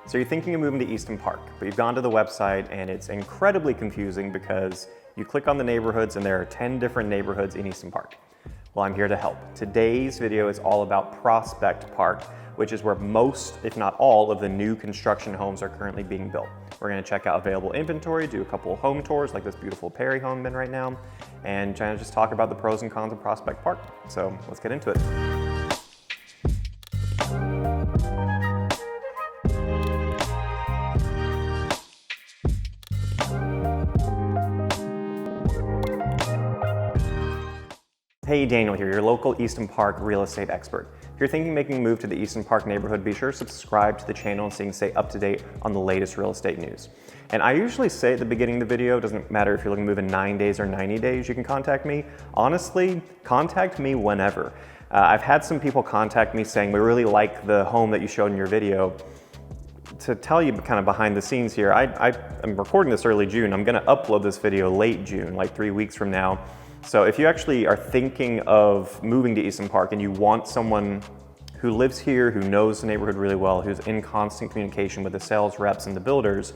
So you're thinking of moving to Easton Park, but you've gone to the website and it's incredibly confusing because you click on the neighborhoods and there are 10 different neighborhoods in Easton Park. Well, I'm here to help. Today's video is all about Prospect Park, which is where most, if not all, of the new construction homes are currently being built. We're gonna check out available inventory, do a couple of home tours like this beautiful Perry home I'm in right now, and try to just talk about the pros and cons of Prospect Park. So let's get into it. Hey, Daniel here, your local Easton Park real estate expert. If you're thinking of making a move to the Easton Park neighborhood, be sure to subscribe to the channel so you can stay up to date on the latest real estate news. And I usually say at the beginning of the video, it doesn't matter if you're looking to move in 9 days or 90 days, you can contact me. Honestly, contact me whenever. I've had some people contact me saying, we really like the home that you showed in your video. To tell you kind of behind the scenes here, I'm recording this early June. I'm gonna upload this video late June, like 3 weeks from now. So if you actually are thinking of moving to Easton Park and you want someone who lives here, who knows the neighborhood really well, who's in constant communication with the sales reps and the builders,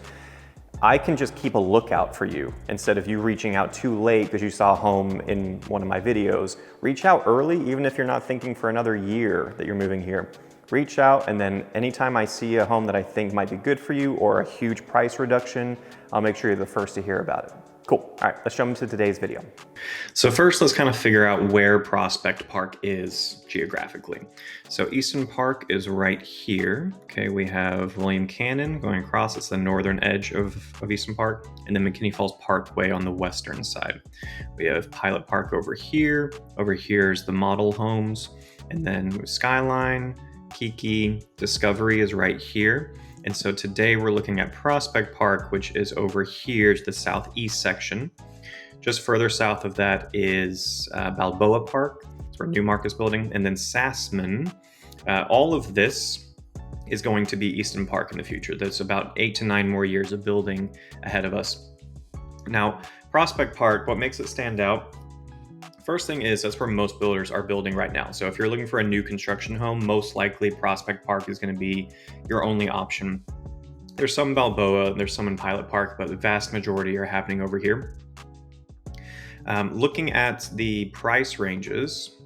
I can just keep a lookout for you instead of you reaching out too late because you saw a home in one of my videos. Reach out early, even if you're not thinking for another year that you're moving here. Reach out, and then anytime I see a home that I think might be good for you or a huge price reduction, I'll make sure you're the first to hear about it. Cool. All right, let's jump into today's video. So first, let's kind of figure out where Prospect Park is geographically. So Easton Park is right here. Okay, we have William Cannon going across. It's the northern edge of Easton Park, and then McKinney Falls Parkway on the western side. We have Pilot Park over here. Over here is the model homes, and then Skyline, Kiki, Discovery is right here. And so today we're looking at Prospect Park, which is over here to the southeast section. Just further south of that is Balboa Park. That's where Newmark is building. And then Sassman. All of this is going to be Easton Park in the future. There's about 8 to 9 more years of building ahead of us. Now, Prospect Park, what makes it stand out? First thing is that's where most builders are building right now. So if you're looking for a new construction home, most likely Prospect Park is going to be your only option. There's some in Balboa, there's some in Pilot Park, but the vast majority are happening over here. Looking at the price ranges,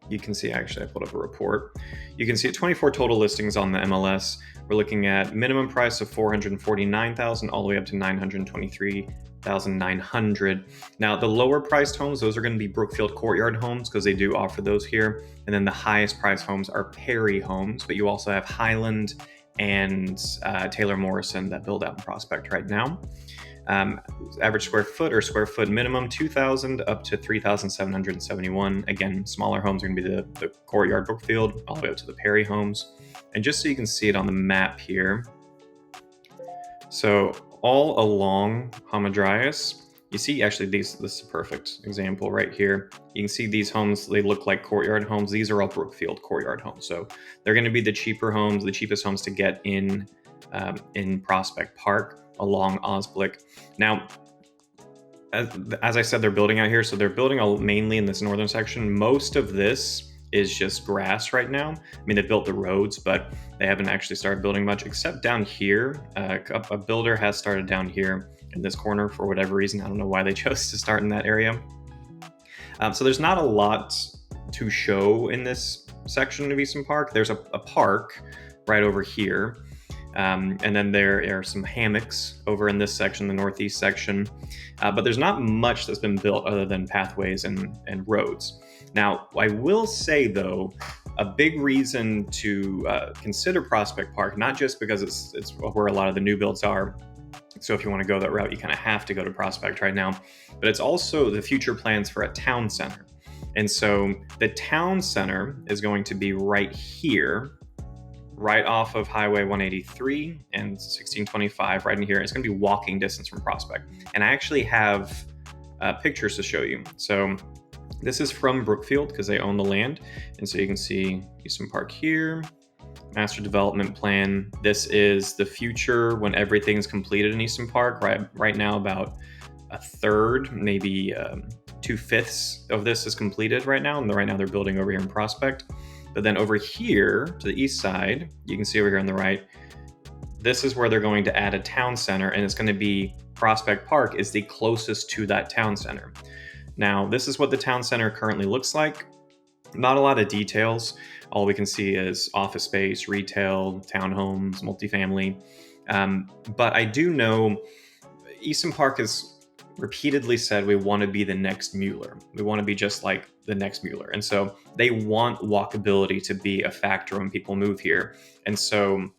you can see, actually I pulled up a report. You can see 24 total listings on the MLS. We're looking at minimum price of $449,000 all the way up to $923,900. Now the lower priced homes, those are going to be Brookfield Courtyard homes because they do offer those here. And then the highest priced homes are Perry homes, but you also have Highland and Taylor Morrison that build out in Prospect right now. Average square foot minimum 2,000 up to 3,771. Again, smaller homes are going to be the Courtyard Brookfield all the way up to the Perry homes. And just so you can see it on the map here, so all along Hamadryas, you see actually this is a perfect example right here. You can see these homes, they look like courtyard homes. These are all Brookfield courtyard homes. So they're going to be the cheaper homes, the cheapest homes to get in Prospect Park along Osblick. Now, as I said, they're building out here. So they're building mainly in this northern section. Most of this is just grass right now. I mean, they built the roads, but they haven't actually started building much except down here. A builder has started down here in this corner for whatever reason. I don't know why they chose to start in that area. So there's not a lot to show in this section of Easton Park. There's a park right over here. And then there are some hammocks over in this section, the northeast section. But there's not much that's been built other than pathways and roads. Now, I will say, though, a big reason to consider Prospect Park, not just because it's where a lot of the new builds are, so if you want to go that route, you kind of have to go to Prospect right now, but it's also the future plans for a town center. And so the town center is going to be right here, right off of Highway 183 and 1625, right in here. It's going to be walking distance from Prospect. And I actually have pictures to show you. So this is from Brookfield because they own the land. And so you can see Easton Park here, master development plan. This is the future when everything's completed in Easton Park. Right now, about a third, maybe 2/5 of this is completed right now. And right now they're building over here in Prospect. But then over here to the east side, you can see over here on the right, this is where they're going to add a town center, and it's going to be Prospect Park is the closest to that town center. Now, this is what the town center currently looks like. Not a lot of details. All we can see is office space, retail, townhomes, multifamily. But I do know Easton Park has repeatedly said we want to be the next Mueller. We want to be just like the next Mueller. And so they want walkability to be a factor when people move here. And so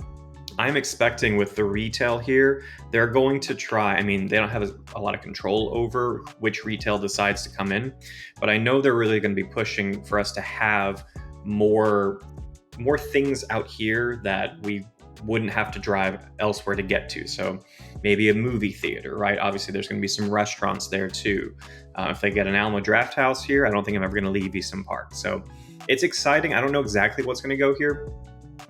I'm expecting with the retail here, they're going to try, I mean, they don't have a lot of control over which retail decides to come in, but I know they're really going to be pushing for us to have more things out here that we wouldn't have to drive elsewhere to get to. So maybe a movie theater, right? Obviously, there's going to be some restaurants there too. If they get an Alamo Draft House here, I don't think I'm ever going to leave Easton Park. So it's exciting. I don't know exactly what's going to go here,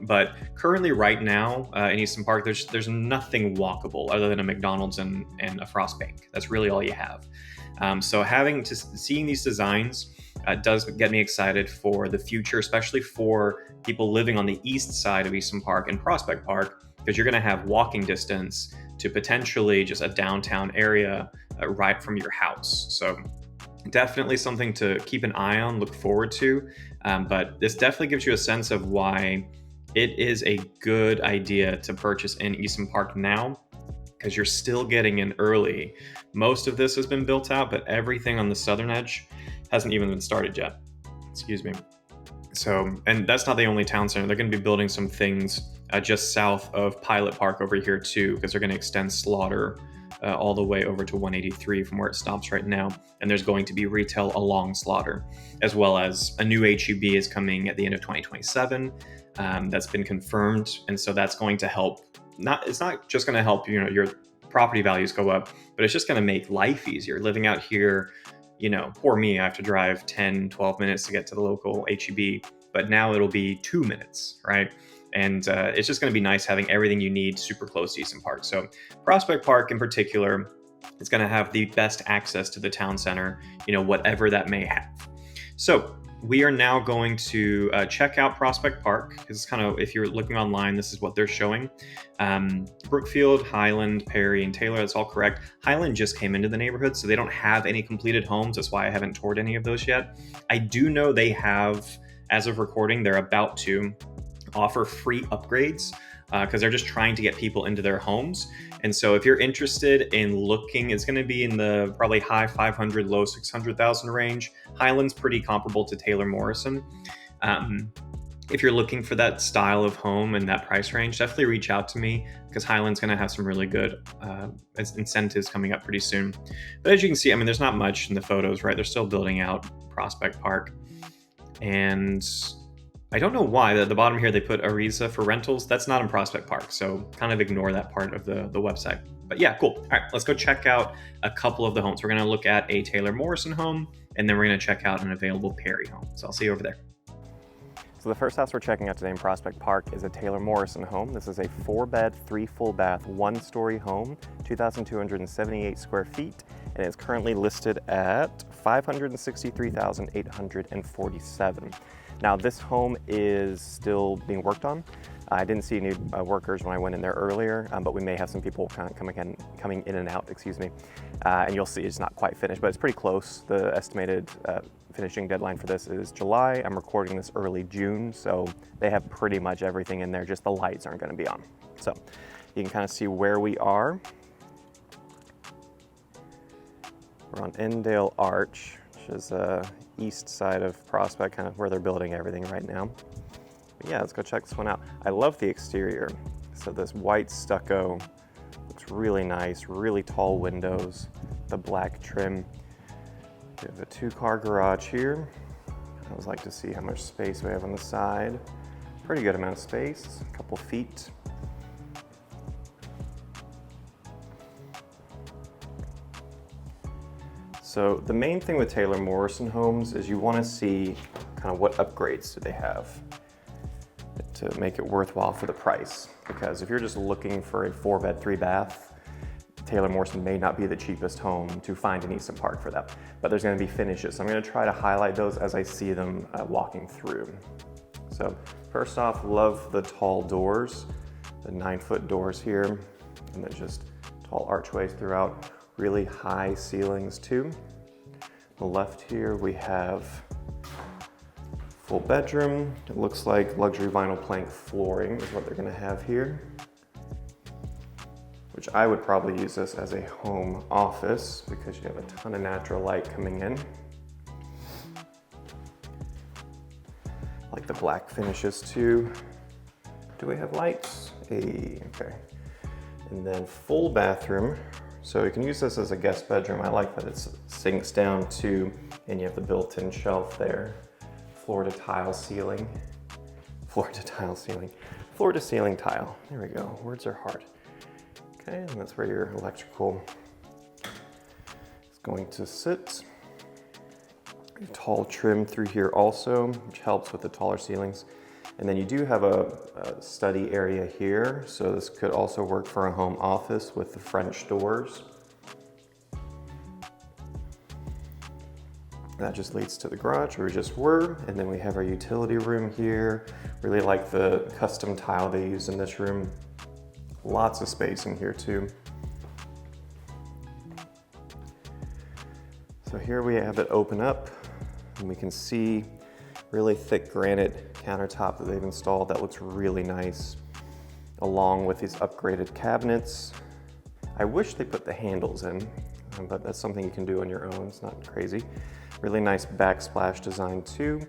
but currently right now in Easton Park, there's nothing walkable other than a McDonald's and a Frost Bank. That's really all you have. So seeing these designs does get me excited for the future, especially for people living on the east side of Easton Park and Prospect Park, because you're going to have walking distance to potentially just a downtown area right from your house. So definitely something to keep an eye on, look forward to. But this definitely gives you a sense of why it is a good idea to purchase in Easton Park now, because you're still getting in early. Most of this has been built out, but everything on the southern edge hasn't even been started yet. Excuse me. So, and that's not the only town center. They're going to be building some things just south of Pilot Park over here too, because they're going to extend Slaughter all the way over to 183 from where it stops right now. And there's going to be retail along Slaughter, as well as a new HEB is coming at the end of 2027. That's been confirmed. And so that's going to help. It's not just going to help, your property values go up, but it's just going to make life easier. Living out here, poor me, I have to drive 10, 12 minutes to get to the local HEB, but now it'll be 2 minutes, right? And it's just going to be nice having everything you need super close to Easton Park. So Prospect Park in particular is going to have the best access to the town center, whatever that may have. So we are now going to check out Prospect Park, because it's kind of, if you're looking online, this is what they're showing. Brookfield, Highland, Perry, and Taylor, that's all correct. Highland just came into the neighborhood, so they don't have any completed homes. That's why I haven't toured any of those yet. I do know they have, as of recording, they're about to offer free upgrades because they're just trying to get people into their homes. And so if you're interested in looking, it's going to be in the probably high 500, low 600,000 range. Highland's pretty comparable to Taylor Morrison. If you're looking for that style of home and that price range, definitely reach out to me, because Highland's going to have some really good incentives coming up pretty soon. But as you can see, I mean, there's not much in the photos, right? They're still building out Prospect Park. And I don't know why at the bottom here they put Ariza for rentals. That's not in Prospect Park, so kind of ignore that part of the website. But yeah, cool. All right, let's go check out a couple of the homes. We're going to look at a Taylor Morrison home, and then we're going to check out an available Perry home. So I'll see you over there. So the first house we're checking out today in Prospect Park is a Taylor Morrison home. This is a 4-bed, 3 full bath, 1-story home, 2,278 square feet, and it's currently listed at $563,847. Now this home is still being worked on. I didn't see any workers when I went in there earlier, but we may have some people kind of coming in and out, and you'll see it's not quite finished, but it's pretty close. The estimated finishing deadline for this is July. I'm recording this early June, so they have pretty much everything in there, just the lights aren't going to be on. So you can kind of see where we are. We're on Endale Arch, which is east side of Prospect, kind of where they're building everything right now. But yeah, let's go check this one out. I love the exterior. So this white stucco looks really nice, really tall windows, the black trim. We have a 2-car garage here. I always like to see how much space we have on the side. Pretty good amount of space, a couple feet. So the main thing with Taylor Morrison homes is you want to see kind of what upgrades do they have to make it worthwhile for the price. Because if you're just looking for a 4-bed, 3-bath, Taylor Morrison may not be the cheapest home to find in Easton Park for that. But there's going to be finishes. So I'm going to try to highlight those as I see them walking through. So first off, love the tall doors. the 9-foot doors here, and then just tall archways throughout. Really high ceilings too. On the left here we have full bedroom. It looks like luxury vinyl plank flooring is what they're gonna have here, which I would probably use this as a home office because you have a ton of natural light coming in. Like the black finishes too. Do we have lights? Hey, okay. And then full bathroom. So you can use this as a guest bedroom. I like that it sinks down too, and you have the built-in shelf there. Floor to tile ceiling. Floor to tile ceiling. Floor to ceiling tile. There we go. Words are hard. Okay, and that's where your electrical is going to sit. Your tall trim through here also, which helps with the taller ceilings. And then you do have a study area here, so this could also work for a home office with the French doors. That just leads to the garage where we just were, and then we have our utility room here. Really like the custom tile they use in this room. Lots of space in here too. So here we have it open up, and we can see really thick granite countertop that they've installed that looks really nice, along with these upgraded cabinets. I wish they put the handles in, but that's something you can do on your own. It's not crazy. Really nice backsplash design too.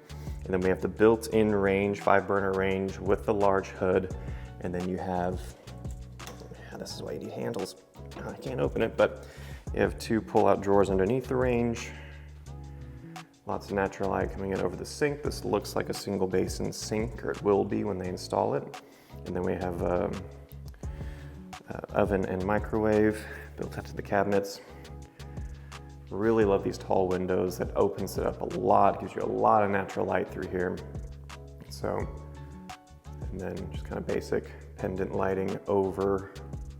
And then we have the built-in range, 5-burner range with the large hood. And then you have, yeah, this is why you need handles. I can't open it, but you have 2 pull-out drawers underneath the range. Lots of natural light coming in over the sink. This looks like a single basin sink, or it will be when they install it. And then we have oven and microwave built into the cabinets. Really love these tall windows. That opens it up a lot, gives you a lot of natural light through here. So, and then just kind of basic pendant lighting over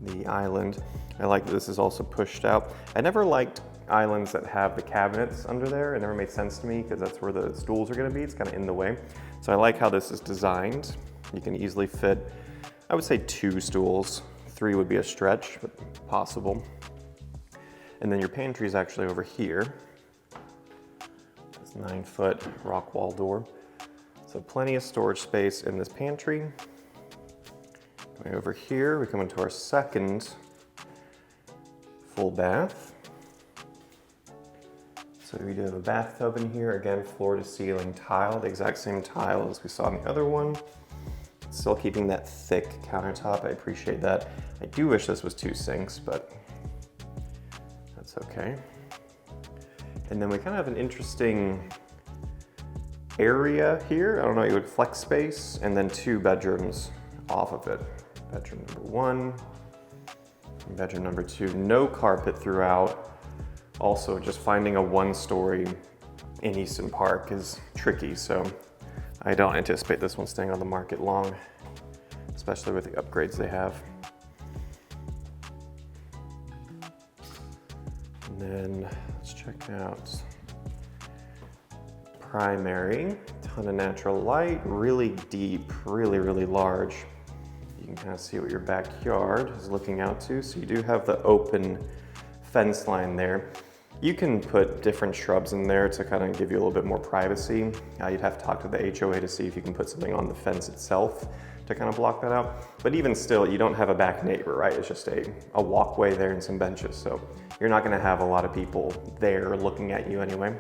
the island. I like that this is also pushed out. I never liked islands that have the cabinets under there. It never made sense to me because that's where the stools are gonna be. It's kind of in the way. So I like how this is designed. You can easily fit, I would say 2 stools. 3 would be a stretch, but possible. And then your pantry is actually over here. This 9-foot rock wall door. So plenty of storage space in this pantry. Going over here, we come into our second full bath. So we do have a bathtub in here, again, floor to ceiling tile, the exact same tile as we saw in the other one. Still keeping that thick countertop, I appreciate that. I do wish this was 2 sinks, but that's okay. And then we kind of have an interesting area here. I don't know, you would flex space, and then 2 bedrooms off of it. Bedroom number 1, and bedroom number 2. No carpet throughout. Also, just finding a 1-story in Easton Park is tricky, so I don't anticipate this one staying on the market long, especially with the upgrades they have. And then let's check out primary. Ton of natural light, really deep, really large. You can kind of see what your backyard is looking out to. So you do have the open fence line there. You can put different shrubs in there to kind of give you a little bit more privacy. You'd have to talk to the HOA to see if you can put something on the fence itself to kind of block that out. But even still, you don't have a back neighbor, right? It's just a walkway there and some benches. So you're not gonna have a lot of people there looking at you anyway.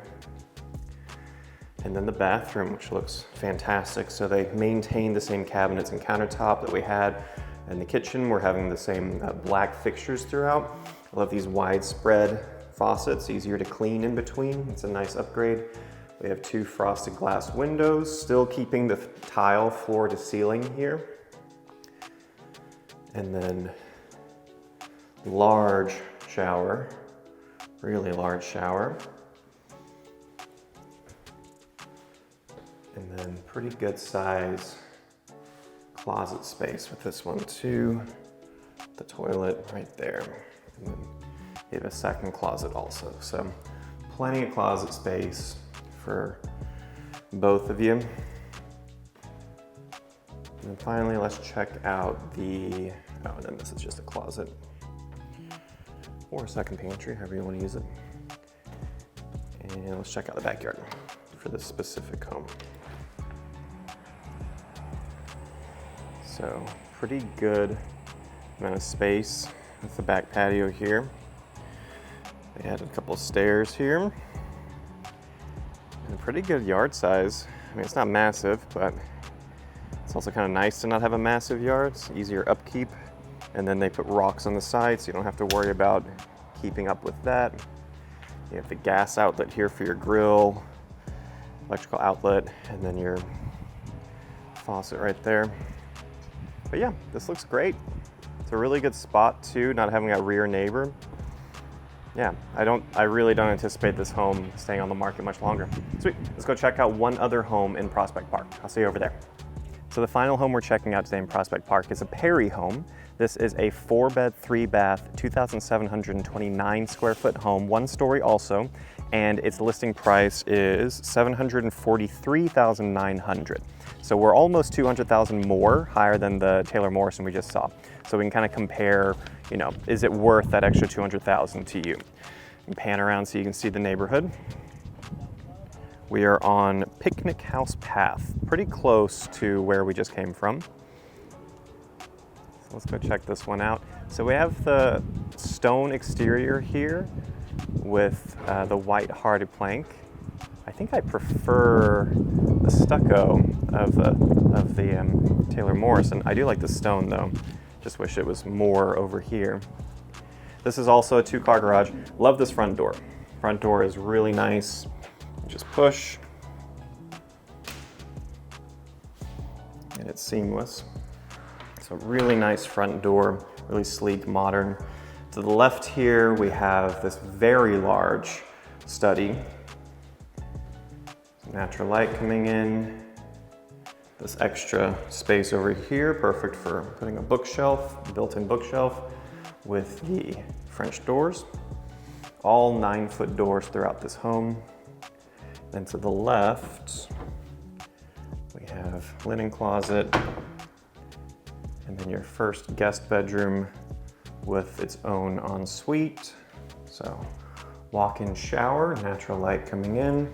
And then the bathroom, which looks fantastic. So they maintain the same cabinets and countertop that we had in the kitchen. We're having the same black fixtures throughout. I love these widespread faucets, easier to clean in between. It's a nice upgrade. We have 2 frosted glass windows, still keeping the tile floor to ceiling here. And then large shower, really large shower. And then pretty good size closet space with this one too. The toilet right there. And then you have a second closet also. So plenty of closet space for both of you. And then finally, let's check out the, oh, and then this is just a closet or a second pantry, however you want to use it. And let's check out the backyard for this specific home. So pretty good amount of space with the back patio here. They added a couple of stairs here. And a pretty good yard size. I mean, it's not massive, but it's also kind of nice to not have a massive yard. It's easier upkeep. And then they put rocks on the side, so you don't have to worry about keeping up with that. You have the gas outlet here for your grill, electrical outlet, and then your faucet right there. But yeah, this looks great. It's a really good spot too, not having a rear neighbor. Yeah, I really don't anticipate this home staying on the market much longer. Sweet, let's go check out one other home in Prospect Park. I'll see you over there. So the final home we're checking out today in Prospect Park is a Perry home. This is a 4-bed, 3-bath, 2,729 square foot home, 1-story also, and its listing price is $743,900. So we're almost $200,000 more higher than the Taylor Morrison we just saw. So we can kind of compare, you know, is it worth that extra $200,000 to you? And pan around so you can see the neighborhood. We are on Picnic House Path, pretty close to where we just came from. So let's go check this one out. So we have the stone exterior here with the white hardwood plank. I think I prefer the stucco of the Taylor Morrison. I do like the stone though. Just wish it was more over here. This is also a 2-car garage. Love this front door. Front door is really nice. Just push, and it's seamless. So really nice front door, really sleek, modern. To the left here, we have this very large study. Natural light coming in. This extra space over here, perfect for putting a bookshelf, built-in bookshelf with the French doors. All 9-foot doors throughout this home. Then to the left, we have linen closet, and then your first guest bedroom with its own ensuite. So walk-in shower, natural light coming in,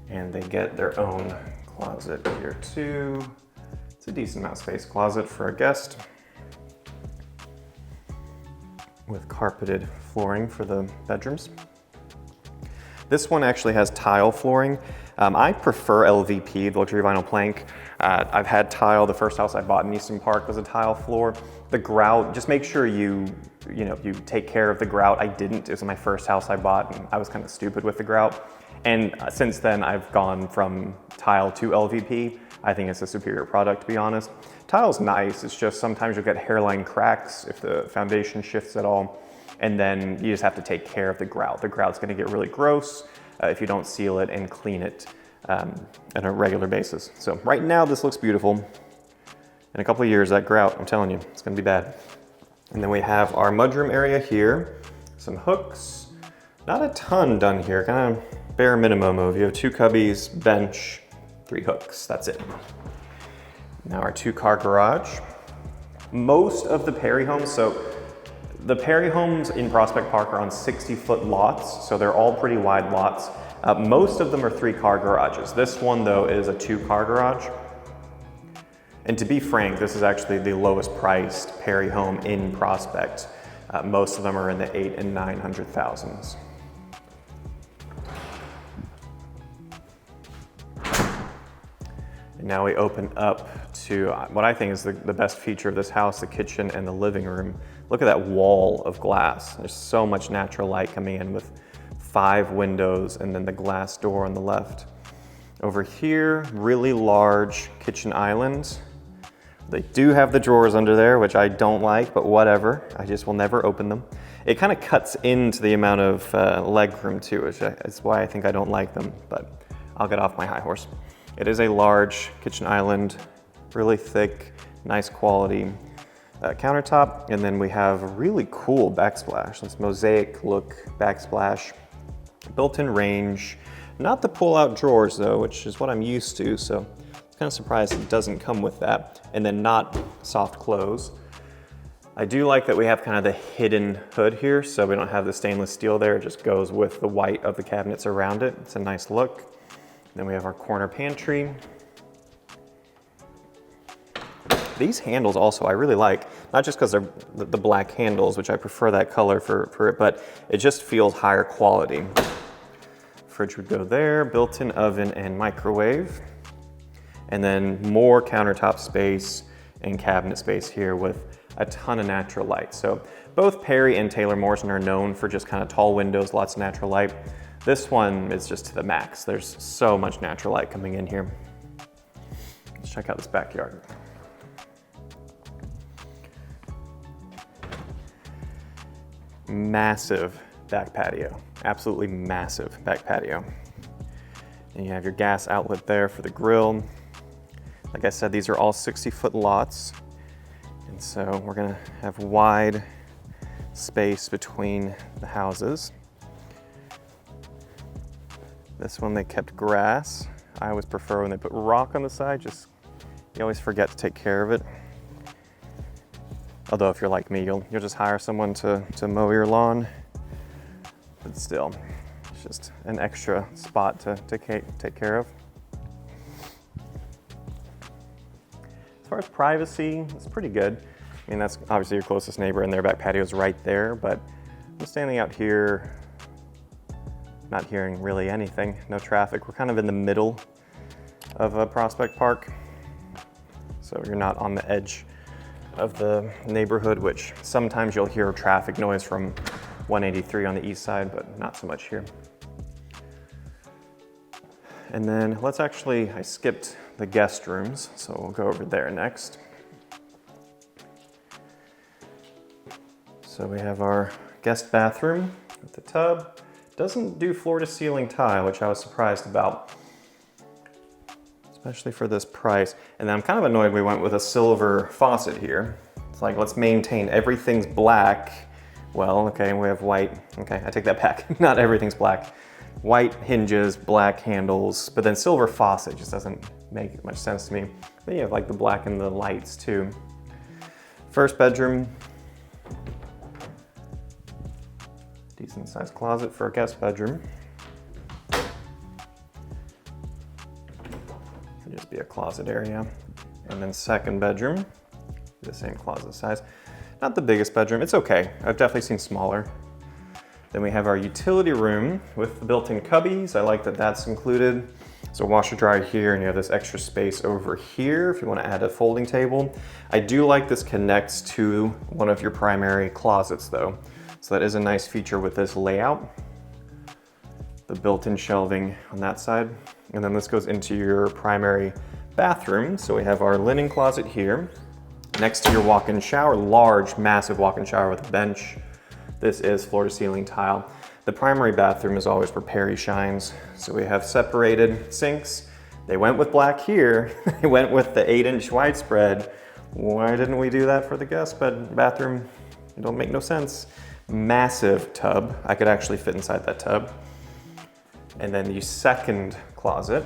and they get their own closet here too. It's a decent amount of space. Closet for a guest with carpeted flooring for the bedrooms. This one actually has tile flooring. I prefer LVP, the luxury vinyl plank. I've had tile. The first house I bought in Easton Park was a tile floor. The grout, just make sure you take care of the grout. I didn't. It was my first house I bought, and I was kind of stupid with the grout. And since then, I've gone from tile to LVP. I think it's a superior product, to be honest. Tile's nice. It's just sometimes you'll get hairline cracks if the foundation shifts at all. And then you just have to take care of the grout. The grout's gonna get really gross if you don't seal it and clean it on a regular basis. So right now, this looks beautiful. In a couple of years, that grout, I'm telling you, it's gonna be bad. And then we have our mudroom area here, some hooks. Not a ton done here, kind of bare minimum of, you have 2 cubbies, bench, 3 hooks, that's it. Now our 2-car garage. Most of the Perry homes, so the Perry homes in Prospect Park are on 60-foot lots, so they're all pretty wide lots. Most of them are 3-car garages. This one, though, is a 2-car garage. And to be frank, this is actually the lowest priced Perry home in Prospect. Most of them are in the $800,000 and $900,000s. And now we open up to what I think is the best feature of this house, the kitchen and the living room. Look at that wall of glass. There's so much natural light coming in with 5 windows and then the glass door on the left. Over here, really large kitchen island. They do have the drawers under there, which I don't like, but whatever. I just will never open them. It kind of cuts into the amount of leg room too, which is why I think I don't like them, but I'll get off my high horse. It is a large kitchen island, really thick, nice quality countertop, and then we have a really cool backsplash. This mosaic look backsplash, built-in range, not the pull-out drawers though, which is what I'm used to, so it's kind of surprised it doesn't come with that. And then not soft close. I do like that we have kind of the hidden hood here, so we don't have the stainless steel there. It just goes with the white of the cabinets around it. It's a nice look. Then we have our corner pantry. These handles also I really like, not just because they're the black handles, which I prefer that color for it, but it just feels higher quality. Fridge would go there, built-in oven and microwave. And then more countertop space and cabinet space here with a ton of natural light. So both Perry and Taylor Morrison are known for just kind of tall windows, lots of natural light. This one is just to the max. There's so much natural light coming in here. Let's check out this backyard. Massive back patio, absolutely massive back patio. And you have your gas outlet there for the grill. Like I said, these are all 60-foot lots. And so we're gonna have wide space between the houses. This one they kept grass. I always prefer when they put rock on the side, you always forget to take care of it. Although if you're like me, you'll just hire someone to mow your lawn. But still, it's just an extra spot to take care of. As far as privacy, it's pretty good. I mean, that's obviously your closest neighbor and their back patio is right there, but I'm standing out here, not hearing really anything, no traffic. We're kind of in the middle of Prospect Park, so you're not on the edge of the neighborhood, which sometimes you'll hear traffic noise from 183 on the east side, but not so much here. And then I skipped the guest rooms, so we'll go over there next. So we have our guest bathroom with the tub. Doesn't do floor to ceiling tile, which I was surprised about, especially for this price. And then I'm kind of annoyed we went with a silver faucet here. It's like, let's maintain everything's black. Well, okay, we have white. Okay, I take that back. Not everything's black. White hinges, black handles, but then silver faucet just doesn't make much sense to me. Then you have like the black and the lights too. First bedroom. Decent sized closet for a guest bedroom. Could just be a closet area. And then second bedroom, the same closet size. Not the biggest bedroom, it's okay. I've definitely seen smaller. Then we have our utility room with the built-in cubbies. I like that that's included. So washer dryer here, and you have this extra space over here if you want to add a folding table. I do like this connects to one of your primary closets though. So that is a nice feature with this layout. The built-in shelving on that side. And then this goes into your primary bathroom. So we have our linen closet here. Next to your walk-in shower, large, massive walk-in shower with a bench. This is floor to ceiling tile. The primary bathroom is always where Perry shines. So we have separated sinks. They went with black here. They went with the 8-inch widespread. Why didn't we do that for the guest bathroom? It don't make no sense. Massive tub. I could actually fit inside that tub. And then the second closet.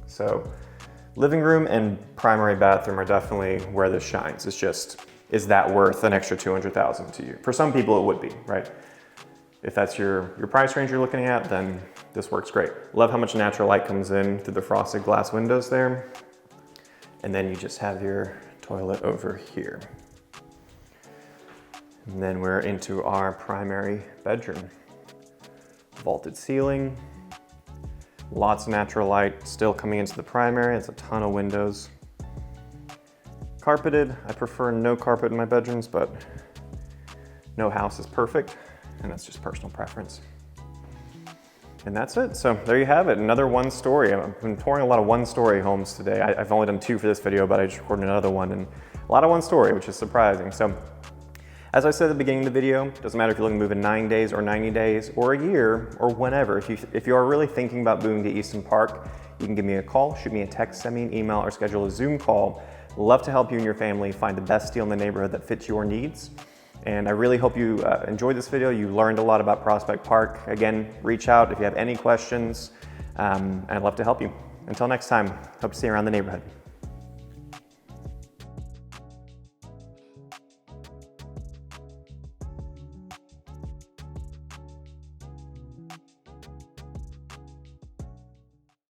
So living room and primary bathroom are definitely where this shines. It's just, is that worth an extra $200,000 to you? For some people it would be, right? If that's your price range you're looking at, then this works great. Love how much natural light comes in through the frosted glass windows there. And then you just have your toilet over here. And then we're into our primary bedroom. Vaulted ceiling, lots of natural light still coming into the primary. It's a ton of windows. Carpeted, I prefer no carpet in my bedrooms, but no house is perfect, and that's just personal preference. And that's it. So there you have it, another one story. I've been touring a lot of one-story homes today. I've only done 2 for this video, but I just recorded another one, and a lot of one story, which is surprising. So as I said at the beginning of the video, doesn't matter if you're looking to move in 9 days or 90 days or a year or whenever. If you are really thinking about moving to Easton Park, you can give me a call, shoot me a text, send me an email, or schedule a Zoom call. Love to help you and your family find the best deal in the neighborhood that fits your needs. And I really hope you enjoyed this video. You learned a lot about Prospect Park. Again, reach out if you have any questions. I'd love to help you. Until next time, hope to see you around the neighborhood.